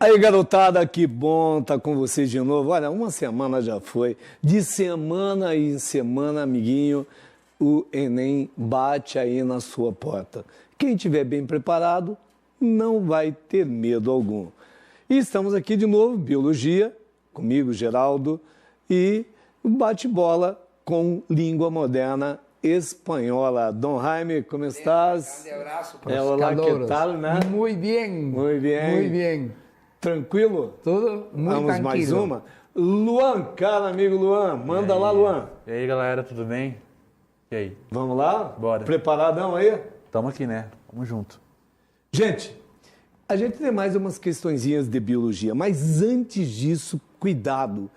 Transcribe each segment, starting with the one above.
Aí, garotada, que bom estar com vocês de novo. Olha, uma semana já foi. De semana em semana, amiguinho, o Enem bate aí na sua porta. Quem estiver bem preparado, não vai ter medo algum. E estamos aqui de novo, Biologia, comigo, Geraldo, e bate-bola com língua moderna espanhola. Don Jaime, como estás? Grande abraço. Olá, que tal, né? Muy bien. Muy bien. Muy bien. Tranquilo? Tudo muito Vamos tranquilo. mais uma? Luan, cara amigo Luan, manda lá, Luan. E aí, galera, tudo bem? E aí? Vamos lá? Bora. Preparadão aí? Tamo aqui, né? Tamo junto. Gente, a gente tem mais umas questõezinhas de biologia, mas antes disso, cuidado.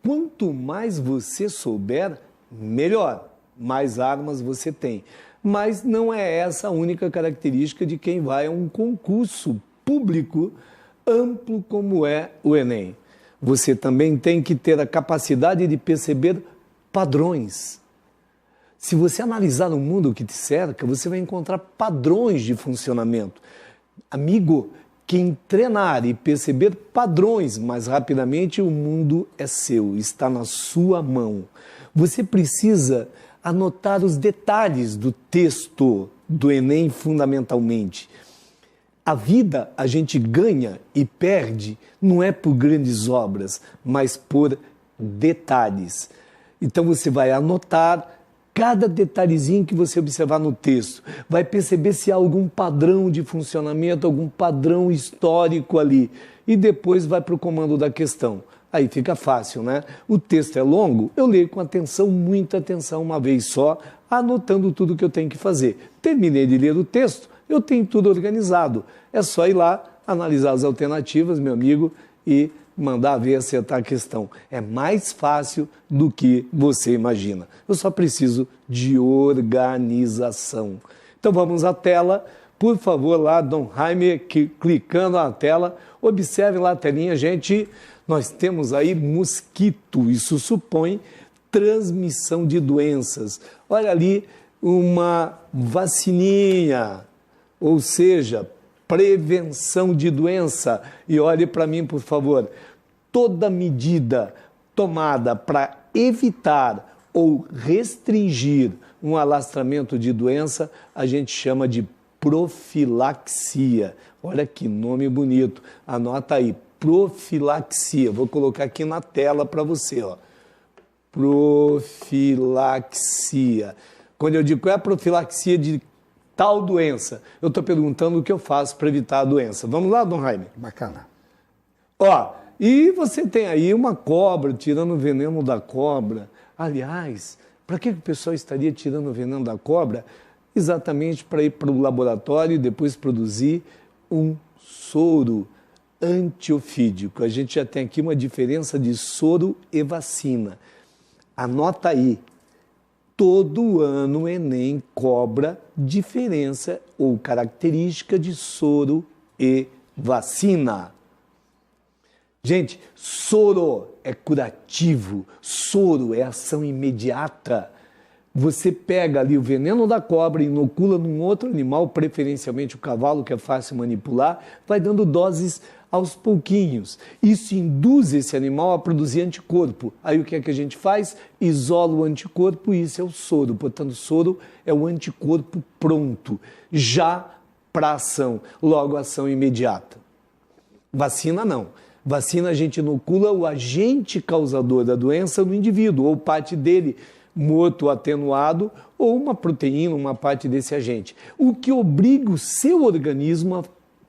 Quanto mais você souber, melhor. Mais armas você tem. Mas não é essa a única característica de quem vai a um concurso público amplo como é o Enem. Você também tem que ter a capacidade de perceber padrões. Se você analisar o mundo que te cerca, você vai encontrar padrões de funcionamento. Amigo, quem treinar e perceber padrões mais rapidamente, o mundo é seu, está na sua mão. Você precisa anotar os detalhes do texto do Enem fundamentalmente. A vida a gente ganha e perde não é por grandes obras, mas por detalhes. Então você vai anotar cada detalhezinho que você observar no texto. Vai perceber se há algum padrão de funcionamento, algum padrão histórico ali. E depois vai para o comando da questão. Aí fica fácil, né? O texto é longo, eu leio com atenção, muita atenção, uma vez só, anotando tudo que eu tenho que fazer. Terminei de ler o texto, eu tenho tudo organizado. É só ir lá, analisar as alternativas, meu amigo, e mandar ver, acertar a questão. É mais fácil do que você imagina. Eu só preciso de organização. Então vamos à tela. Por favor, lá, Don Jaime, clicando na tela. Observe lá a telinha, gente. Nós temos aí mosquito. Isso supõe transmissão de doenças. Olha ali uma vacininha, ou seja, prevenção de doença. E olhe para mim, por favor. Toda medida tomada para evitar ou restringir um alastramento de doença, a gente chama de profilaxia. Olha que nome bonito. Anota aí, profilaxia. Vou colocar aqui na tela para você, ó. Profilaxia. Quando eu digo qual é a profilaxia de tal doença, eu estou perguntando o que eu faço para evitar a doença. Vamos lá, Don Jaime? Bacana. Ó, e você tem aí uma cobra tirando o veneno da cobra. Aliás, para que o pessoal estaria tirando o veneno da cobra? Exatamente para ir para o laboratório e depois produzir um soro antiofídico. A gente já tem aqui uma diferença de soro e vacina. Anota aí. Todo ano o Enem cobra diferença ou característica de soro e vacina. Gente, soro é curativo, soro é ação imediata. Você pega ali o veneno da cobra e inocula num outro animal, preferencialmente o cavalo, que é fácil manipular, vai dando doses aos pouquinhos. Isso induz esse animal a produzir anticorpo. Aí o que é que a gente faz? Isola o anticorpo e isso é o soro. Portanto, soro é o anticorpo pronto, já para ação, logo ação imediata. Vacina não. Vacina a gente inocula o agente causador da doença no indivíduo, ou parte dele, morto, atenuado, ou uma proteína, uma parte desse agente. O que obriga o seu organismo a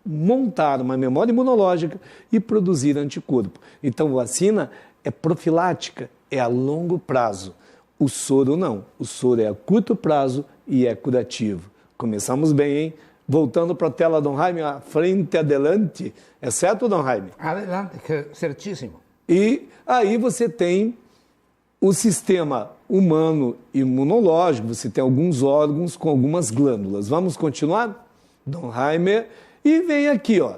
montar uma memória imunológica e produzir anticorpo. Então, vacina é profilática, é a longo prazo. O soro não. O soro é a curto prazo e é curativo. Começamos bem, hein? Voltando para a tela, Don Jaime, a frente adelante. É certo, Don Jaime? Adelante, certíssimo. E aí você tem o sistema humano imunológico, você tem alguns órgãos com algumas glândulas. Vamos continuar? Don Jaime. E vem aqui, ó.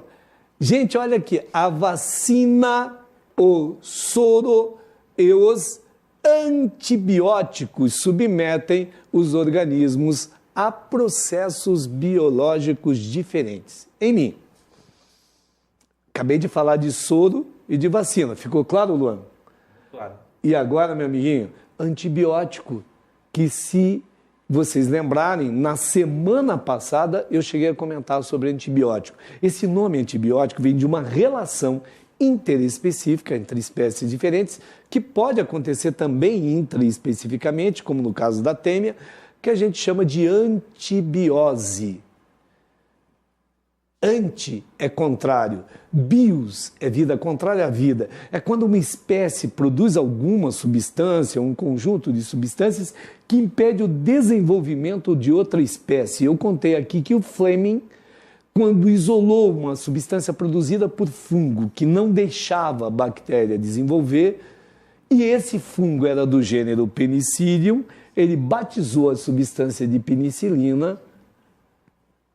Gente, olha aqui. A vacina, o soro e os antibióticos submetem os organismos a processos biológicos diferentes. Em mim, Acabei de falar de soro e de vacina. Ficou claro, Luan? Claro. E agora, meu amiguinho, antibiótico, que se vocês lembrarem, na semana passada eu cheguei a comentar sobre antibiótico. Esse nome antibiótico vem de uma relação interespecífica entre espécies diferentes, que pode acontecer também intraespecificamente, como no caso da têmia, que a gente chama de antibiose. Anti é contrário, bios é vida contrária à vida. É quando uma espécie produz alguma substância, um conjunto de substâncias que impede o desenvolvimento de outra espécie. Eu contei aqui que o Fleming, quando isolou uma substância produzida por fungo que não deixava a bactéria desenvolver, e esse fungo era do gênero Penicillium, ele batizou a substância de penicilina.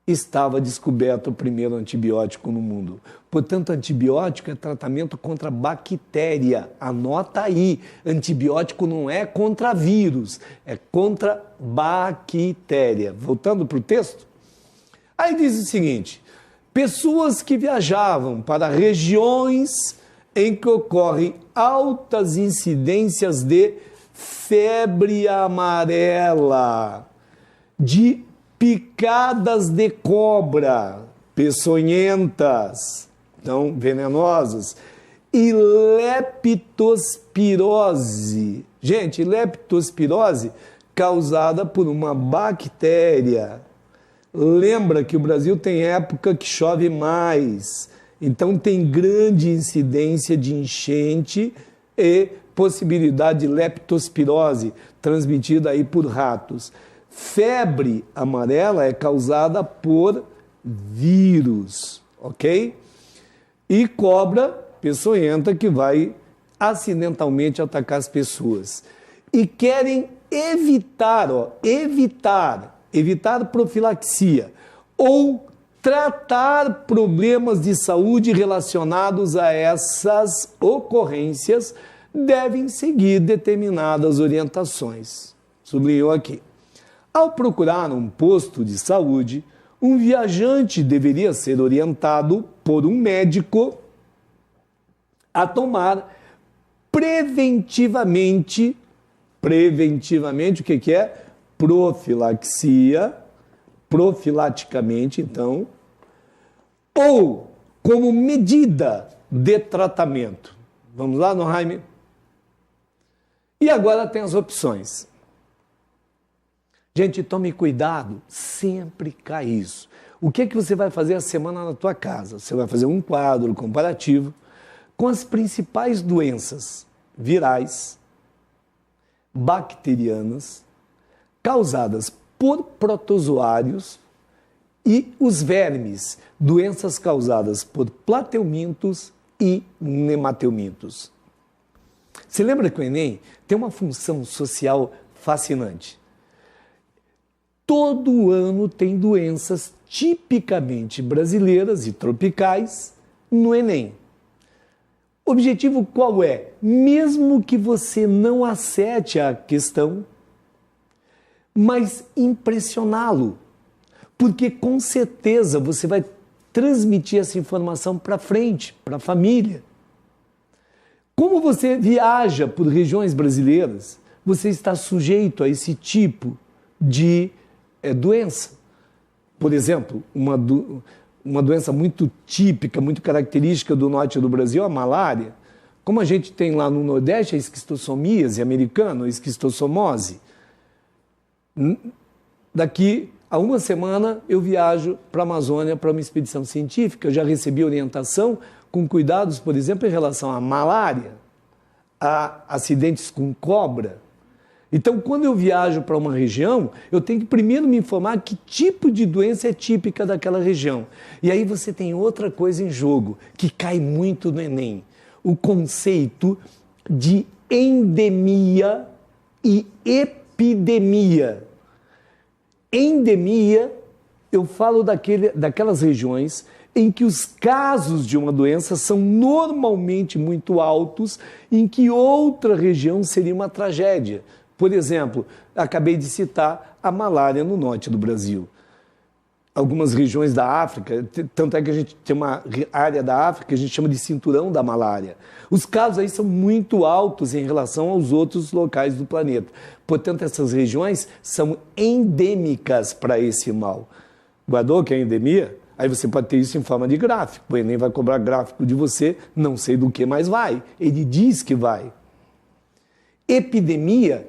Estava descoberto o primeiro antibiótico no mundo. Portanto, antibiótico é tratamento contra bactéria. Anota aí, antibiótico não é contra vírus, é contra bactéria. Voltando para o texto, aí diz o seguinte: pessoas que viajavam para regiões em que ocorrem altas incidências de febre amarela, de picadas de cobra, peçonhentas, então venenosas, e leptospirose. Gente, leptospirose causada por uma bactéria. Lembra que o Brasil tem época que chove mais, então tem grande incidência de enchente e possibilidade de leptospirose transmitida aí por ratos. Febre amarela é causada por vírus, ok? E cobra peçonhenta que vai acidentalmente atacar as pessoas. E querem evitar profilaxia ou tratar problemas de saúde relacionados a essas ocorrências, devem seguir determinadas orientações. Sublinhou aqui. Ao procurar um posto de saúde, um viajante deveria ser orientado por um médico a tomar preventivamente, o que é? Profilaticamente, então, ou como medida de tratamento. Vamos lá, Nohaime? E agora tem as opções. Gente, tome cuidado, sempre cai isso. O que é que você vai fazer a semana na tua casa? Você vai fazer um quadro comparativo com as principais doenças virais, bacterianas, causadas por protozoários e os vermes, doenças causadas por plateumintos e nemateumintos. Você lembra que o Enem tem uma função social fascinante? Todo ano tem doenças tipicamente brasileiras e tropicais no Enem. O objetivo qual é? Mesmo que você não acerte a questão, mas impressioná-lo, porque com certeza você vai transmitir essa informação para frente, para a família. Como você viaja por regiões brasileiras, você está sujeito a esse tipo de doença. Por exemplo, uma doença muito típica, muito característica do norte do Brasil, a malária. Como a gente tem lá no Nordeste a esquistossomíase americana, a esquistossomose. Daqui a uma semana eu viajo para a Amazônia para uma expedição científica. Eu já recebi orientação com cuidados, por exemplo, em relação à malária, a acidentes com cobra. Então, quando eu viajo para uma região, eu tenho que primeiro me informar que tipo de doença é típica daquela região. E aí você tem outra coisa em jogo, que cai muito no Enem. O conceito de endemia e epidemia. Endemia, eu falo daquelas regiões em que os casos de uma doença são normalmente muito altos, em que outra região seria uma tragédia. Por exemplo, acabei de citar a malária no norte do Brasil. algumas regiões da África, tanto é que a gente tem uma área da África que a gente chama de cinturão da malária. Os casos aí são muito altos em relação aos outros locais do planeta. Portanto, essas regiões são endêmicas para esse mal. Guardou que é endemia? Aí você pode ter isso em forma de gráfico. O Enem vai cobrar gráfico de você, não sei do que, mas vai. Ele diz que vai. Epidemia,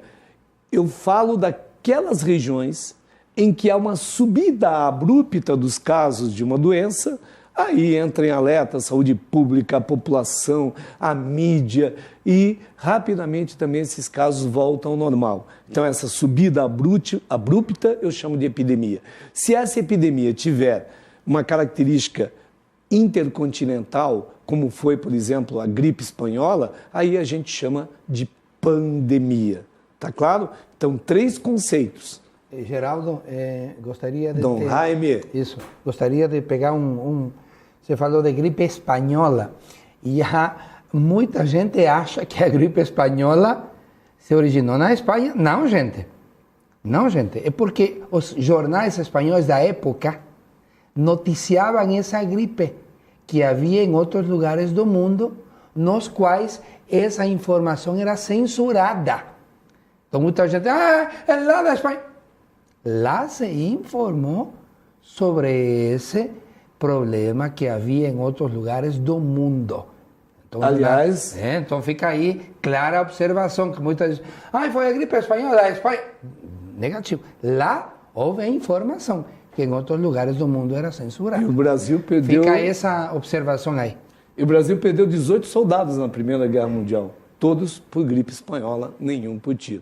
eu falo daquelas regiões em que há uma subida abrupta dos casos de uma doença, aí entra em alerta a saúde pública, a população, a mídia, e rapidamente também esses casos voltam ao normal. Então essa subida abrupta eu chamo de epidemia. Se essa epidemia tiver uma característica intercontinental, como foi, por exemplo, a gripe espanhola, aí a gente chama de pandemia. Tá claro? Então, 3 conceitos. Geraldo, gostaria de... Dom Jaime. Isso. Gostaria de pegar Você falou de gripe espanhola. E muita gente acha que a gripe espanhola se originou na Espanha. Não, gente. Não, gente. É porque os jornais espanhóis da época noticiavam essa gripe que havia em outros lugares do mundo, nos quais essa informação era censurada. Então muita gente, é lá da Espanha. Lá se informou sobre esse problema que havia em outros lugares do mundo. Então, aliás... então fica aí clara a observação, que muitas dizem, foi a gripe espanhola da Espanha. Negativo. Lá houve a informação que em outros lugares do mundo era censurado. E o Brasil perdeu... Fica essa observação aí. E o Brasil perdeu 18 soldados na Primeira Guerra Mundial. Todos por gripe espanhola, nenhum por tiro.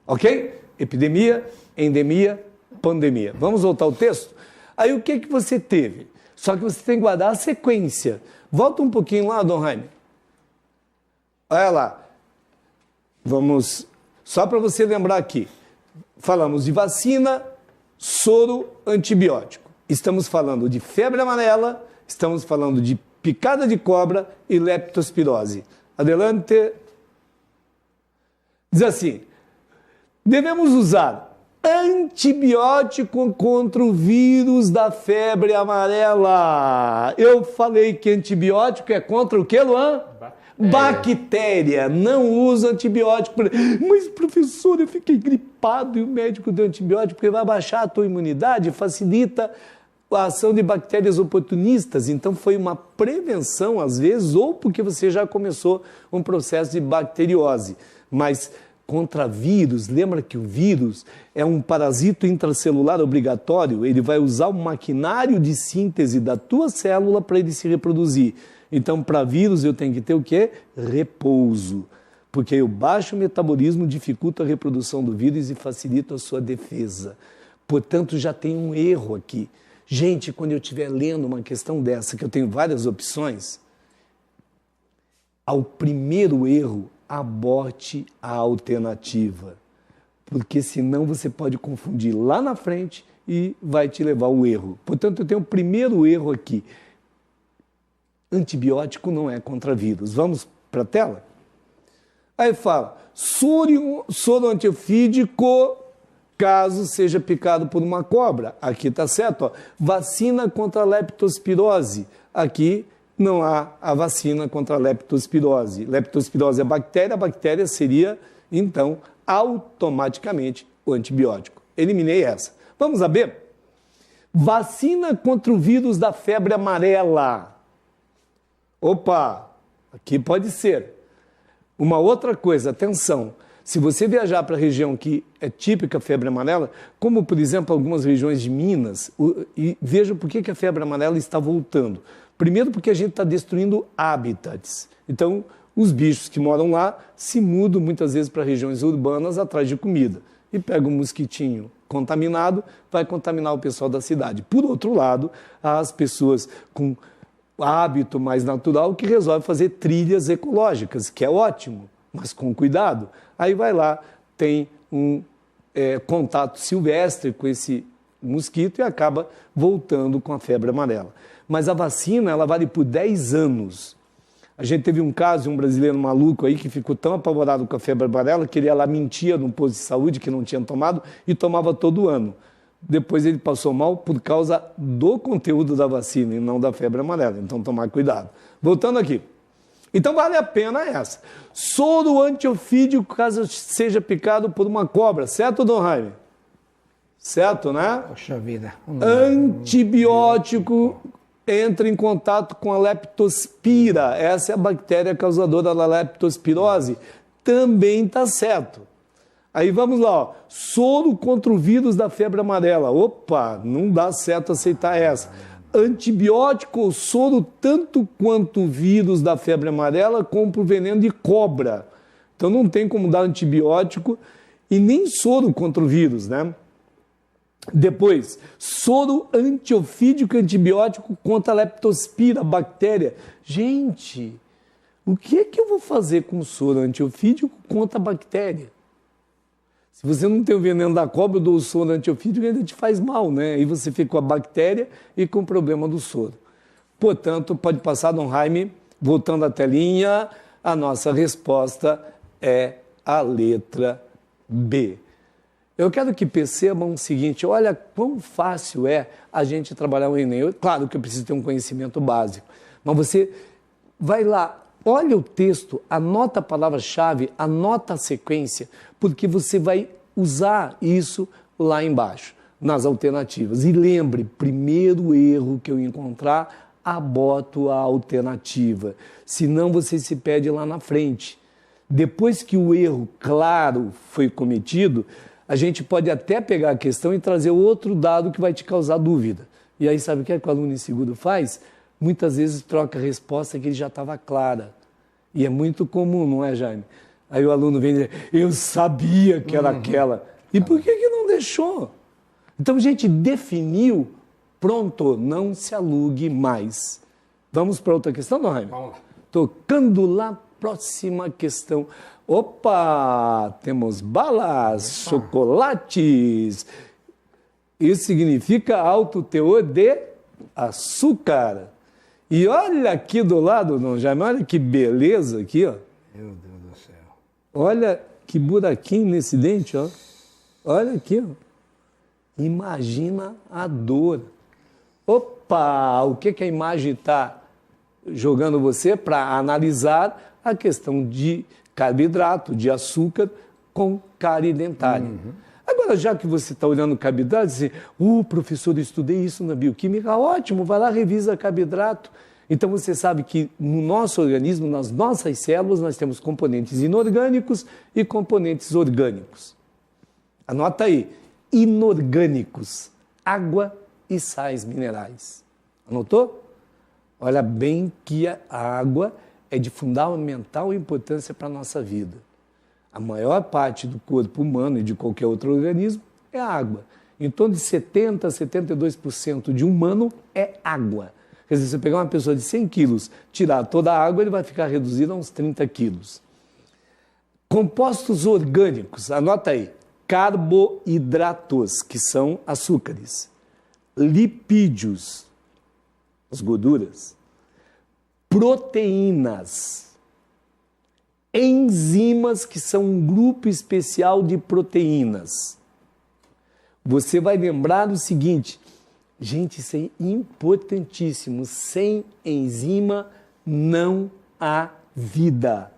Ok? Epidemia, endemia, pandemia. Vamos voltar ao texto? Aí o que você teve? Só que você tem que guardar a sequência. Volta um pouquinho lá, Dom Jaime. Olha lá. Vamos... Só para você lembrar aqui. Falamos de vacina, soro, antibiótico. Estamos falando de febre amarela, estamos falando de picada de cobra e leptospirose. Adelante. Diz assim, devemos usar antibiótico contra o vírus da febre amarela. Eu falei que antibiótico é contra o que, Luan? Bactéria. Não usa antibiótico. Mas, professor, eu fiquei gripado e o médico deu antibiótico porque vai baixar a tua imunidade, facilita a ação de bactérias oportunistas. Então, foi uma prevenção, às vezes, ou porque você já começou um processo de bacteriose. Mas contra vírus, lembra que o vírus é um parasito intracelular obrigatório, ele vai usar o maquinário de síntese da tua célula para ele se reproduzir. Então, para vírus eu tenho que ter o quê? Repouso, porque o baixo metabolismo dificulta a reprodução do vírus e facilita a sua defesa. Portanto, já tem um erro aqui. Gente, quando eu estiver lendo uma questão dessa, que eu tenho várias opções, ao primeiro erro, aborte a alternativa, porque senão você pode confundir lá na frente e vai te levar ao erro. Portanto, eu tenho o primeiro erro aqui. Antibiótico não é contra vírus. Vamos para a tela? Aí fala, soro antiofídico, caso seja picado por uma cobra. Aqui está certo, ó. Vacina contra a leptospirose. Aqui não há a vacina contra a leptospirose. Leptospirose é a bactéria seria, então, automaticamente o antibiótico. Eliminei essa. Vamos a B? Vacina contra o vírus da febre amarela. Opa, aqui pode ser. Uma outra coisa, atenção, se você viajar para a região que é típica febre amarela, como, por exemplo, algumas regiões de Minas, e veja por que a febre amarela está voltando. Primeiro porque a gente está destruindo habitats. Então, os bichos que moram lá se mudam muitas vezes para regiões urbanas atrás de comida. E pega um mosquitinho contaminado, vai contaminar o pessoal da cidade. Por outro lado, as pessoas com hábito mais natural que resolvem fazer trilhas ecológicas, que é ótimo, mas com cuidado. Aí vai lá, tem um contato silvestre com esse mosquito e acaba voltando com a febre amarela. Mas a vacina, ela vale por 10 anos. A gente teve um caso de um brasileiro maluco aí que ficou tão apavorado com a febre amarela que ele ia lá, mentia num posto de saúde que não tinha tomado e tomava todo ano. depois ele passou mal por causa do conteúdo da vacina e não da febre amarela. Então, tomar cuidado. Voltando aqui. Então, vale a pena essa. Soro antiofídico caso seja picado por uma cobra. Certo, Dom Jaime? Certo, né? Poxa vida. Antibiótico entra em contato com a leptospira. Essa é a bactéria causadora da leptospirose. Também está certo. Aí vamos lá, ó. Soro contra o vírus da febre amarela. Opa, não dá certo aceitar essa. Antibiótico ou soro tanto quanto o vírus da febre amarela como o veneno de cobra. Então não tem como dar antibiótico e nem soro contra o vírus, né? Depois, soro antiofídico e antibiótico contra a leptospira, bactéria. Gente, o que é que eu vou fazer com soro antiofídico contra a bactéria? Se você não tem o veneno da cobra, eu dou o soro antiofídico, ainda te faz mal, né? Aí você fica com a bactéria e com o problema do soro. Portanto, pode passar, Dom Jaime, voltando à telinha, a nossa resposta é a letra B. Eu quero que percebam o seguinte, olha quão fácil é a gente trabalhar o Enem. Claro que eu preciso ter um conhecimento básico, mas você vai lá, olha o texto, anota a palavra-chave, anota a sequência, porque você vai usar isso lá embaixo, nas alternativas. E lembre, primeiro erro que eu encontrar, aboto a alternativa. Senão você se perde lá na frente. Depois que o erro claro foi cometido, a gente pode até pegar a questão e trazer outro dado que vai te causar dúvida. E aí sabe o que é que o aluno inseguro faz? Muitas vezes troca a resposta que ele já estava clara. E é muito comum, não é, Jaime? Aí o aluno vem dizer, eu sabia que era aquela. E por que não deixou? Então, a gente definiu, pronto, não se alugue mais. Vamos para outra questão, não, Jaime? Vamos lá. Tocando lá, próxima questão. Opa, temos balas, chocolates. Isso significa alto teor de açúcar. E olha aqui do lado, Dom Jaime, olha que beleza aqui, ó. Meu Deus do céu. Olha que buraquinho nesse dente, ó. Olha aqui, ó. Imagina a dor. Opa, o que a imagem está jogando você para analisar a questão de carboidrato, de açúcar com cárie dentária. Agora, já que você está olhando o carboidrato, você professor, eu estudei isso na bioquímica, ótimo, vai lá, revisa carboidrato. Então, você sabe que no nosso organismo, nas nossas células, nós temos componentes inorgânicos e componentes orgânicos. Anota aí, inorgânicos, água e sais minerais. Anotou? Olha bem que a água é de fundamental importância para a nossa vida. A maior parte do corpo humano e de qualquer outro organismo é água. Em torno de 70% a 72% de humano é água. Quer dizer, se você pegar uma pessoa de 100 quilos, tirar toda a água, ele vai ficar reduzido a uns 30 quilos. Compostos orgânicos, anota aí, carboidratos, que são açúcares, lipídios, as gorduras, proteínas, enzimas, que são um grupo especial de proteínas. Você vai lembrar o seguinte, gente, isso é importantíssimo, sem enzima não há vida.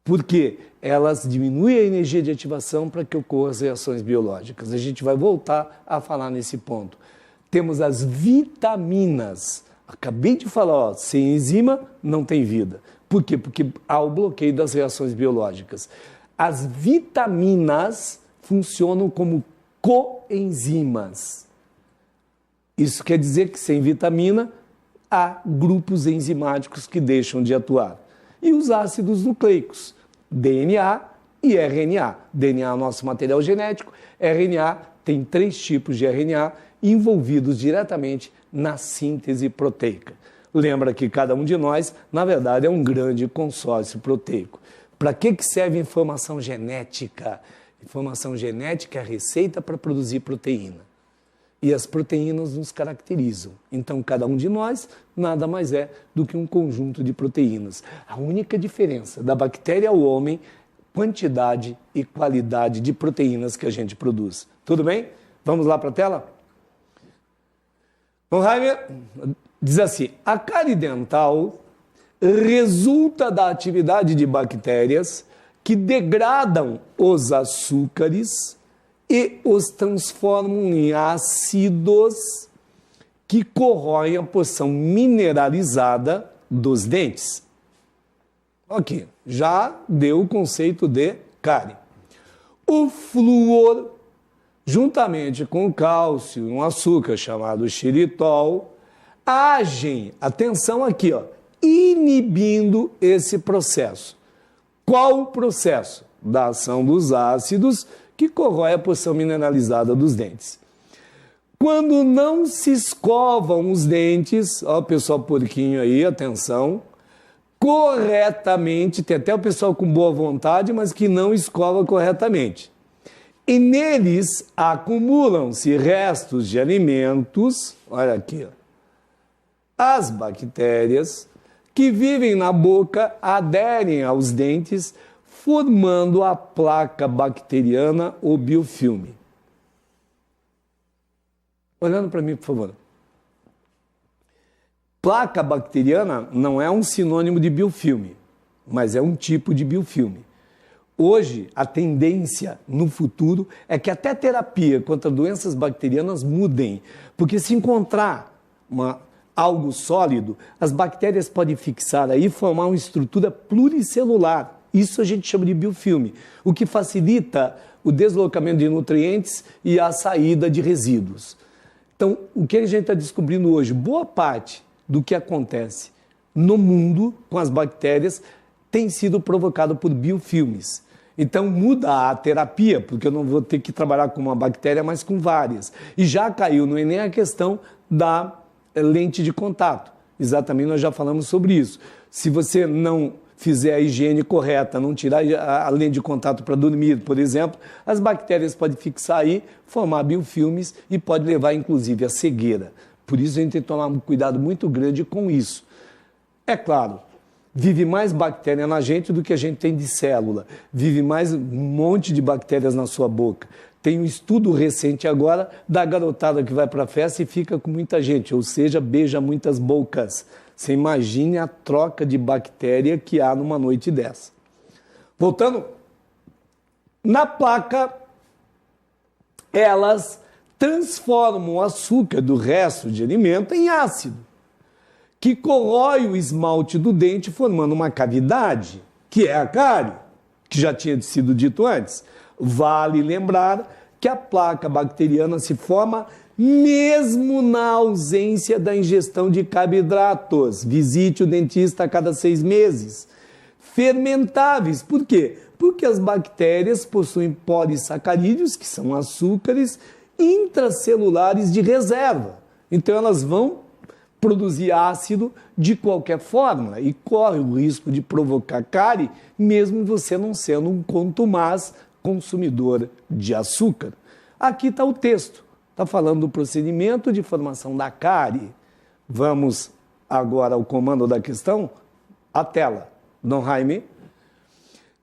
Porque elas diminuem a energia de ativação para que ocorram as reações biológicas. A gente vai voltar a falar nesse ponto. Temos as vitaminas. Acabei de falar, ó, sem enzima não tem vida. Por quê? Porque há o bloqueio das reações biológicas. As vitaminas funcionam como coenzimas. Isso quer dizer que sem vitamina há grupos enzimáticos que deixam de atuar. E os ácidos nucleicos, DNA e RNA. DNA é o nosso material genético, RNA tem 3 tipos de RNA envolvidos diretamente na síntese proteica. Lembra que cada um de nós, na verdade, é um grande consórcio proteico. Para que serve informação genética? Informação genética é a receita para produzir proteína. E as proteínas nos caracterizam. Então, cada um de nós nada mais é do que um conjunto de proteínas. A única diferença da bactéria ao homem quantidade e qualidade de proteínas que a gente produz. Tudo bem? Vamos lá para a tela? Bonheimer diz assim, a cárie dental resulta da atividade de bactérias que degradam os açúcares e os transformam em ácidos que corroem a porção mineralizada dos dentes. Ok, já deu o conceito de cárie. O flúor, juntamente com o cálcio e um açúcar chamado xilitol, agem, atenção aqui, ó, inibindo esse processo. Qual o processo? Da ação dos ácidos que corrói a porção mineralizada dos dentes. Quando não se escovam os dentes, ó, pessoal porquinho aí, atenção, corretamente, tem até o pessoal com boa vontade, mas que não escova corretamente. E neles acumulam-se restos de alimentos, olha aqui, ó, as bactérias que vivem na boca aderem aos dentes, formando a placa bacteriana ou biofilme. Olhando para mim, por favor. Placa bacteriana não é um sinônimo de biofilme, mas é um tipo de biofilme. Hoje, a tendência no futuro é que até terapia contra doenças bacterianas mudem, porque se encontrar algo sólido, as bactérias podem fixar aí e formar uma estrutura pluricelular. Isso a gente chama de biofilme, o que facilita o deslocamento de nutrientes e a saída de resíduos. Então, o que a gente está descobrindo hoje? Boa parte do que acontece no mundo com as bactérias tem sido provocado por biofilmes. Então, muda a terapia, porque eu não vou ter que trabalhar com uma bactéria, mas com várias. E já caiu no Enem a questão da lente de contato. Exatamente, nós já falamos sobre isso. Se você não fizer a higiene correta, não tirar a lente de contato para dormir, por exemplo, as bactérias podem fixar aí, formar biofilmes e pode levar, inclusive, à cegueira. Por isso, a gente tem que tomar um cuidado muito grande com isso. É claro, vive mais bactéria na gente do que a gente tem de célula. Vive mais um monte de bactérias na sua boca. Tem um estudo recente agora da garotada que vai para a festa e fica com muita gente, ou seja, beija muitas bocas. Você imagine a troca de bactéria que há numa noite dessa. Voltando, na placa, elas transformam o açúcar do resto de alimento em ácido, que corrói o esmalte do dente, formando uma cavidade, que é a cárie, que já tinha sido dito antes. Vale lembrar que a placa bacteriana se forma mesmo na ausência da ingestão de carboidratos. Visite o dentista a cada 6 meses. Fermentáveis, por quê? Porque as bactérias possuem polissacarídeos, que são açúcares intracelulares de reserva. Então elas vão produzir ácido de qualquer forma e corre o risco de provocar cárie, mesmo você não sendo um contumaz consumidor de açúcar. Aqui está o texto, está falando do procedimento de formação da cárie. Vamos agora ao comando da questão, a tela. Dom Jaime.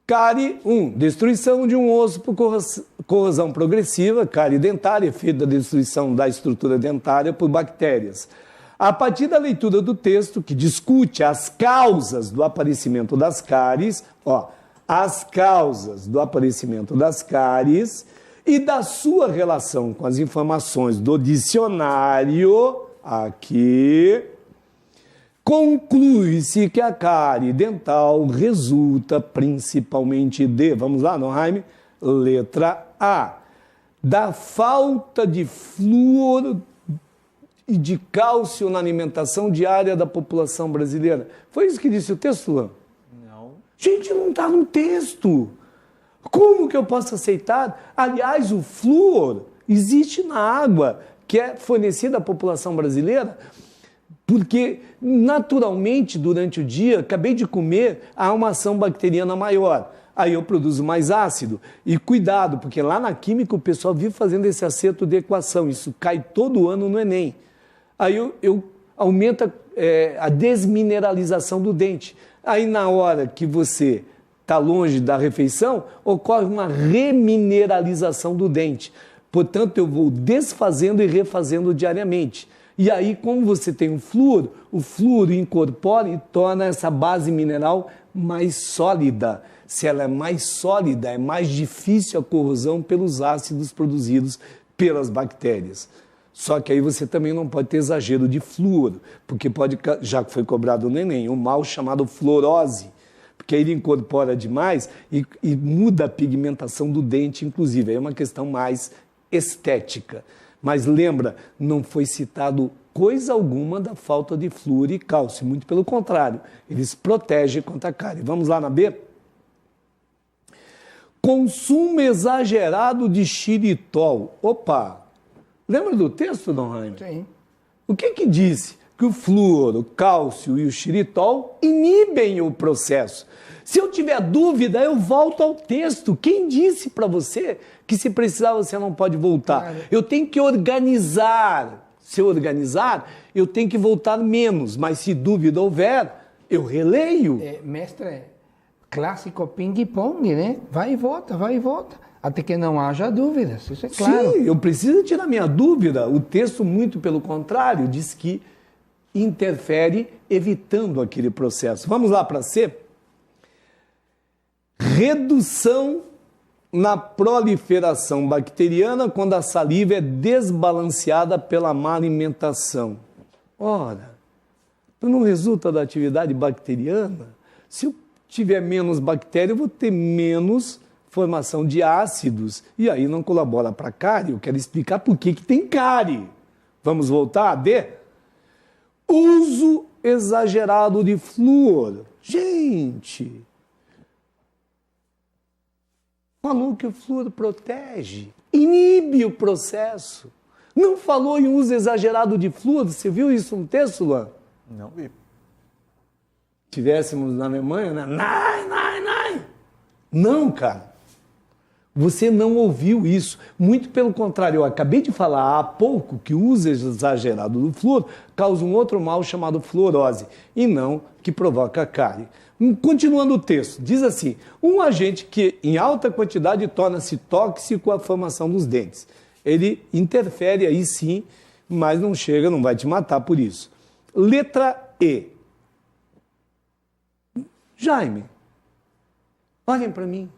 Cárie 1. Destruição de um osso por corrosão progressiva, cárie dentária, efeito da destruição da estrutura dentária por bactérias. A partir da leitura do texto, que discute as causas do aparecimento das cáries, as causas do aparecimento das cáries e da sua relação com as informações do dicionário, aqui, conclui-se que a cárie dental resulta principalmente de, vamos lá, Jaime, letra A, da falta de flúor e de cálcio na alimentação diária da população brasileira. Foi isso que disse o texto, Luan? Não. Gente, não está no texto. Como que eu posso aceitar? Aliás, o flúor existe na água que é fornecida à população brasileira, porque naturalmente durante o dia, acabei de comer, há uma ação bacteriana maior. Aí eu produzo mais ácido. E cuidado, porque lá na química o pessoal vive fazendo esse acerto de equação. Isso cai todo ano no Enem. Aí eu aumenta a desmineralização do dente. Aí na hora que você está longe da refeição, ocorre uma remineralização do dente. Portanto, eu vou desfazendo e refazendo diariamente. E aí, como você tem o flúor incorpora e torna essa base mineral mais sólida. Se ela é mais sólida, é mais difícil a corrosão pelos ácidos produzidos pelas bactérias. Só que aí você também não pode ter exagero de flúor, porque pode, já que foi cobrado o neném, um mal chamado fluorose, porque aí ele incorpora demais e muda a pigmentação do dente, inclusive. Aí é uma questão mais estética. Mas lembra, não foi citado coisa alguma da falta de flúor e cálcio, muito pelo contrário, eles protegem contra a cárie. Vamos lá na B? Consumo exagerado de xilitol. Opa! Lembra do texto, Dom Jaime? Sim. O que disse? Que o flúor, o cálcio e o xilitol inibem o processo. Se eu tiver dúvida, eu volto ao texto. Quem disse para você que se precisar você não pode voltar? Claro. Eu tenho que organizar. Se eu organizar, eu tenho que voltar menos. Mas se dúvida houver, eu releio. Mestre, clássico ping-pong, né? Vai e volta, até que não haja dúvidas, isso é claro. Sim, eu preciso tirar minha dúvida. O texto, muito pelo contrário, diz que interfere evitando aquele processo. Vamos lá para C? Redução na proliferação bacteriana quando a saliva é desbalanceada pela má alimentação. Ora, não resulta da atividade bacteriana? Se eu tiver menos bactéria, eu vou ter menos formação de ácidos e aí não colabora para a cárie. Eu quero explicar por que tem cárie. Vamos voltar a D? Uso exagerado de flúor. Gente, falou que o flúor protege, inibe o processo. Não falou em uso exagerado de flúor. Você viu isso no texto, Luan? Não vi. Tivéssemos na Alemanha, né? Nein. Não, cara. Você não ouviu isso. Muito pelo contrário, eu acabei de falar há pouco que o uso exagerado do flúor causa um outro mal chamado fluorose, e não que provoca cárie. Continuando o texto, diz assim: um agente que em alta quantidade torna-se tóxico à formação dos dentes. Ele interfere aí sim, mas não chega, não vai te matar por isso. Letra E. Jaime, olhem para mim.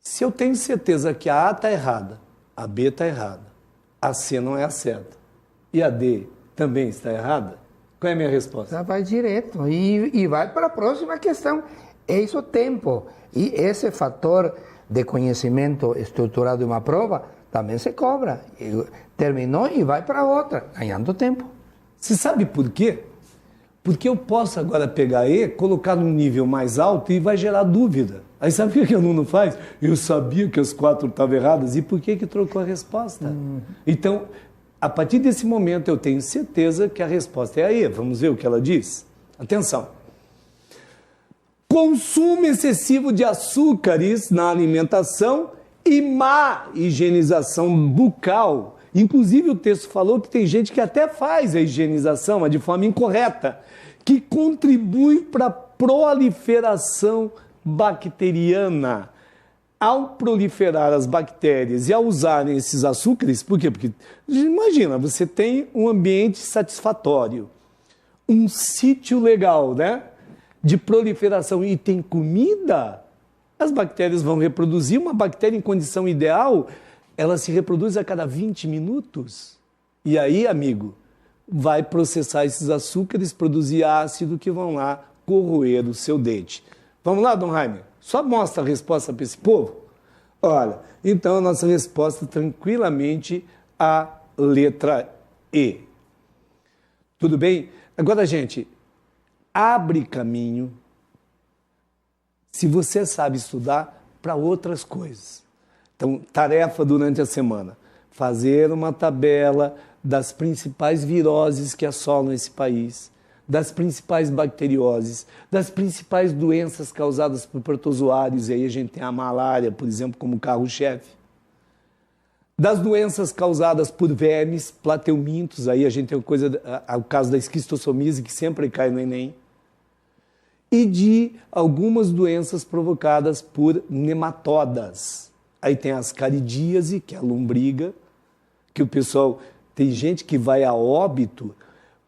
Se eu tenho certeza que a A está errada, a B está errada, a C não é a certa e a D também está errada, qual é a minha resposta? Já vai direto e vai para a próxima questão. É isso o tempo. E esse fator de conhecimento estruturado de uma prova também se cobra. Terminou e vai para outra, ganhando tempo. Você sabe por quê? Porque eu posso agora pegar E, colocar num nível mais alto e vai gerar dúvida. Aí sabe o que o aluno faz? Eu sabia que as 4 estavam erradas. E por que trocou a resposta? Então, a partir desse momento, eu tenho certeza que a resposta é a E. Vamos ver o que ela diz? Atenção. Consumo excessivo de açúcares na alimentação e má higienização bucal. Inclusive, o texto falou que tem gente que até faz a higienização, mas de forma incorreta, que contribui para a proliferação bacteriana. Ao proliferar as bactérias e ao usarem esses açúcares, por quê? Porque, imagina, você tem um ambiente satisfatório, um sítio legal, né? De proliferação e tem comida, as bactérias vão reproduzir. Uma bactéria em condição ideal, ela se reproduz a cada 20 minutos. E aí, amigo, vai processar esses açúcares, produzir ácido que vão lá corroer o seu dente. Vamos lá, Dom Jaime? Só mostra a resposta para esse povo? Olha, então a nossa resposta tranquilamente a letra E. Tudo bem? Agora, gente, abre caminho, se você sabe estudar, para outras coisas. Então, tarefa durante a semana, fazer uma tabela das principais viroses que assolam esse país, das principais bacterioses, das principais doenças causadas por protozoários, e aí a gente tem a malária, por exemplo, como carro-chefe, das doenças causadas por vermes, plateumintos, aí a gente tem o caso da esquistossomise, que sempre cai no Enem, e de algumas doenças provocadas por nematodas. Aí tem as caridíase, que é a lombriga, que o pessoal... Tem gente que vai a óbito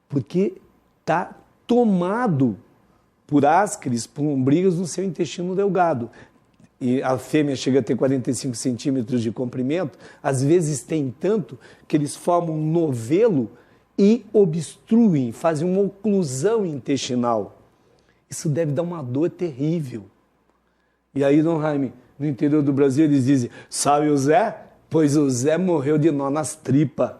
porque está tomado por ascaris, por lombrigas no seu intestino delgado. E a fêmea chega a ter 45 centímetros de comprimento, às vezes tem tanto que eles formam um novelo e obstruem, fazem uma oclusão intestinal. Isso deve dar uma dor terrível. E aí, Dom Jaime, no interior do Brasil, eles dizem, sabe o Zé? Pois o Zé morreu de nó nas tripas.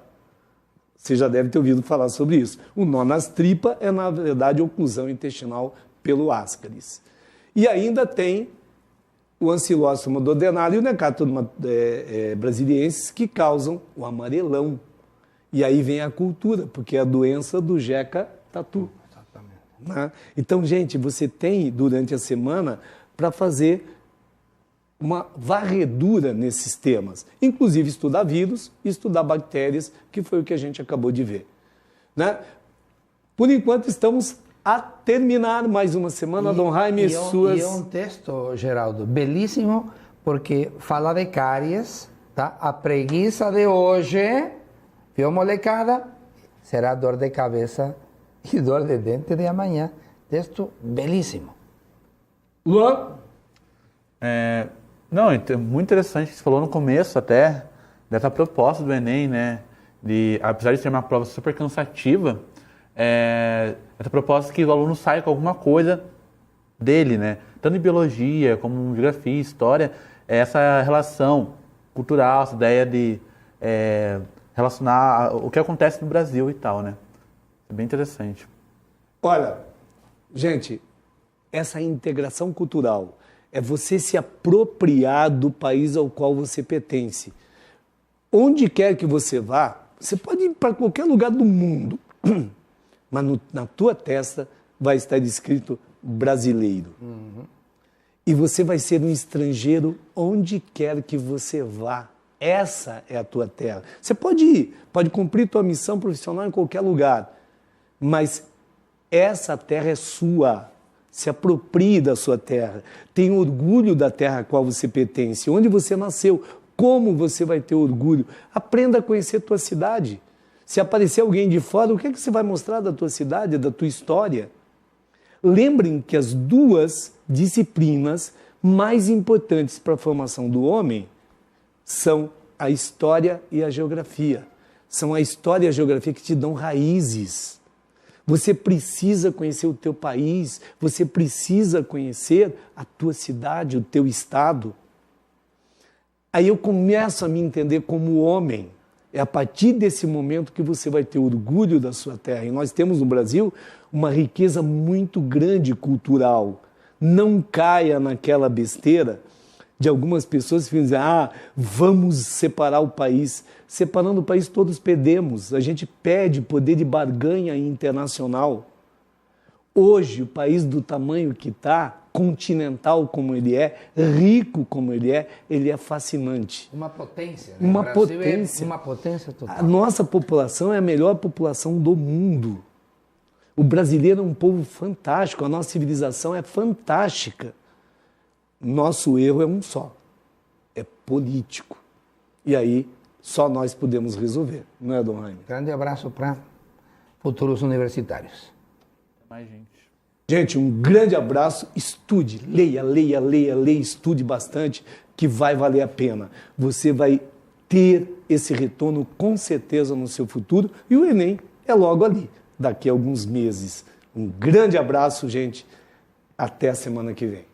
Você já deve ter ouvido falar sobre isso. O nó nas tripas é, na verdade, oclusão intestinal pelo ascaris. E ainda tem o Ancilóstoma duodenale e o Necátoma brasiliensis, que causam o amarelão. E aí vem a cultura, porque é a doença do jeca tatu. Exatamente. Né? Então, gente, você tem durante a semana para fazer uma varredura nesses temas, inclusive estudar vírus e estudar bactérias, que foi o que a gente acabou de ver. Né? Por enquanto, estamos a terminar mais uma semana, Dom Jaime, suas... E é um texto, Geraldo, belíssimo, porque fala de cáries, tá? A preguiça de hoje, viu, molecada? Será dor de cabeça e dor de dente de amanhã. Texto belíssimo. Luan? Não, muito interessante que você falou no começo até, dessa proposta do Enem, né? Apesar de ser uma prova super cansativa, essa proposta que o aluno sai com alguma coisa dele, né? Tanto em biologia, como em geografia, história, essa relação cultural, essa ideia de relacionar o que acontece no Brasil e tal, né? É bem interessante. Olha, gente, essa integração cultural é você se apropriar do país ao qual você pertence. Onde quer que você vá, você pode ir para qualquer lugar do mundo, mas na tua testa vai estar escrito brasileiro. Uhum. E você vai ser um estrangeiro onde quer que você vá. Essa é a tua terra. Você pode ir, pode cumprir tua missão profissional em qualquer lugar, mas essa terra é sua. Se aproprie da sua terra. Tenha orgulho da terra a qual você pertence, onde você nasceu, como você vai ter orgulho. Aprenda a conhecer a tua cidade. Se aparecer alguém de fora, o que é que você vai mostrar da tua cidade, da tua história? Lembrem que as duas disciplinas mais importantes para a formação do homem são a história e a geografia. São a história e a geografia que te dão raízes. Você precisa conhecer o teu país, você precisa conhecer a tua cidade, o teu estado. Aí eu começo a me entender como homem. É a partir desse momento que você vai ter orgulho da sua terra. E nós temos no Brasil uma riqueza muito grande cultural. Não caia naquela besteira de algumas pessoas que dizem, vamos separar o país. Separando o país todos perdemos. A gente perde poder de barganha internacional. Hoje, o país do tamanho que está, continental como ele é, rico como ele é fascinante. Uma potência. Né? Uma potência. Uma potência total. A nossa população é a melhor população do mundo. O brasileiro é um povo fantástico, a nossa civilização é fantástica. Nosso erro é um só, é político. E aí, só nós podemos resolver, não é, Dom Jaime? Grande abraço para futuros universitários. Mais gente. Gente, um grande abraço, estude, leia, estude bastante, que vai valer a pena. Você vai ter esse retorno com certeza no seu futuro e o Enem é logo ali, daqui a alguns meses. Um grande abraço, gente, até a semana que vem.